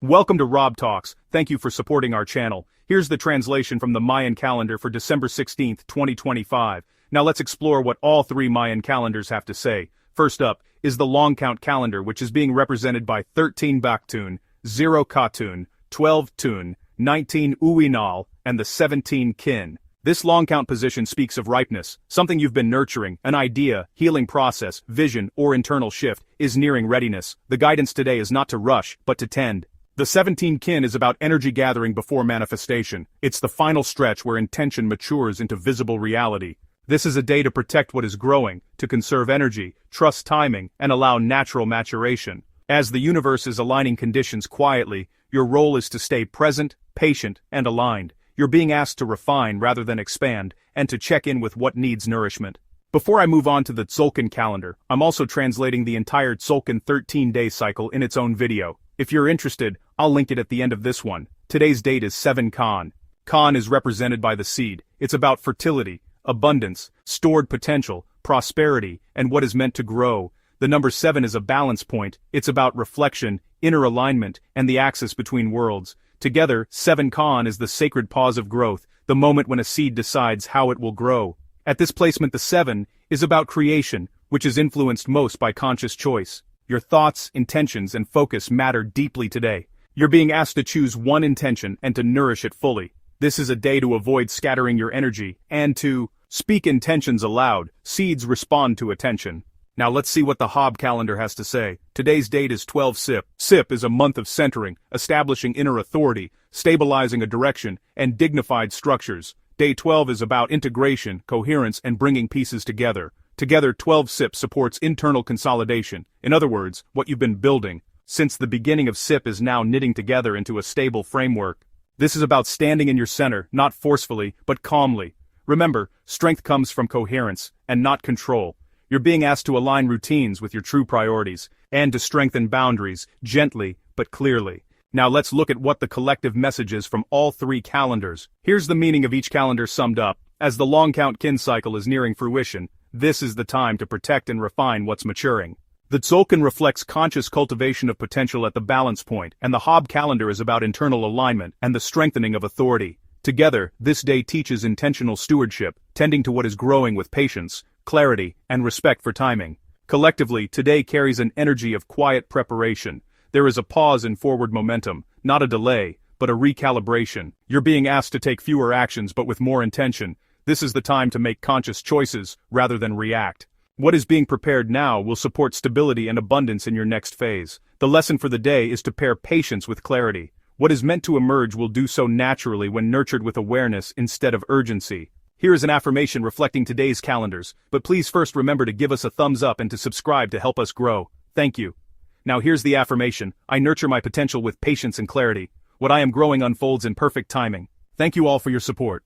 Welcome to Rob Talks. Thank you for supporting our channel. Here's the translation from the Mayan calendar for December 16, 2025. Now let's explore what all three Mayan calendars have to say. First up is the long count calendar, which is being represented by 13 Baktun, 0 Katun, 12 Tun, 19 Uwinal, and the 17 Kin. This long count position speaks of ripeness, something you've been nurturing, an idea, healing process, vision, or internal shift, is nearing readiness. The guidance today is not to rush, but to tend. The 17 Kin is about energy gathering before manifestation. It's the final stretch where intention matures into visible reality. This is a day to protect what is growing, to conserve energy, trust timing, and allow natural maturation. As the universe is aligning conditions quietly, your role is to stay present, patient, and aligned. You're being asked to refine rather than expand, and to check in with what needs nourishment. Before I move on to the Tzolk'in calendar, I'm also translating the entire Tzolk'in 13-day cycle in its own video. If you're interested, I'll link it at the end of this one. Today's date is 7 Khan. Khan is represented by the seed. It's about fertility, abundance, stored potential, prosperity, and what is meant to grow. The number 7 is a balance point. It's about reflection, inner alignment, and the axis between worlds. Together, 7 Khan is the sacred pause of growth, the moment when a seed decides how it will grow. At this placement, the 7 is about creation, which is influenced most by conscious choice. Your thoughts, intentions, and focus matter deeply today. You're being asked to choose one intention and to nourish it fully. This is a day to avoid scattering your energy and to speak intentions aloud. Seeds respond to attention. Now let's see what the Hob calendar has to say. Today's date is 12 Sip. Sip is a month of centering, establishing inner authority, stabilizing a direction, and dignified structures. Day 12 is about integration, coherence, and bringing pieces together. Together, 12 SIP supports internal consolidation. In other words, what you've been building since the beginning of SIP is now knitting together into a stable framework. This is about standing in your center, not forcefully, but calmly. Remember, strength comes from coherence, and not control. You're being asked to align routines with your true priorities, and to strengthen boundaries, gently, but clearly. Now let's look at what the collective message is from all three calendars. Here's the meaning of each calendar summed up. As the long count Kin cycle is nearing fruition, this is the time to protect and refine what's maturing. The Tzolk'in reflects conscious cultivation of potential at the balance point, and the Hob calendar is about internal alignment and the strengthening of authority. Together, this day teaches intentional stewardship, tending to what is growing with patience, clarity, and respect for timing. Collectively, today carries an energy of quiet preparation. There is a pause in forward momentum, not a delay, but a recalibration. You're being asked to take fewer actions but with more intention. This is the time to make conscious choices, rather than react. What is being prepared now will support stability and abundance in your next phase. The lesson for the day is to pair patience with clarity. What is meant to emerge will do so naturally when nurtured with awareness instead of urgency. Here is an affirmation reflecting today's calendars, but please first remember to give us a thumbs up and to subscribe to help us grow. Thank you. Now here's the affirmation. I nurture my potential with patience and clarity. What I am growing unfolds in perfect timing. Thank you all for your support.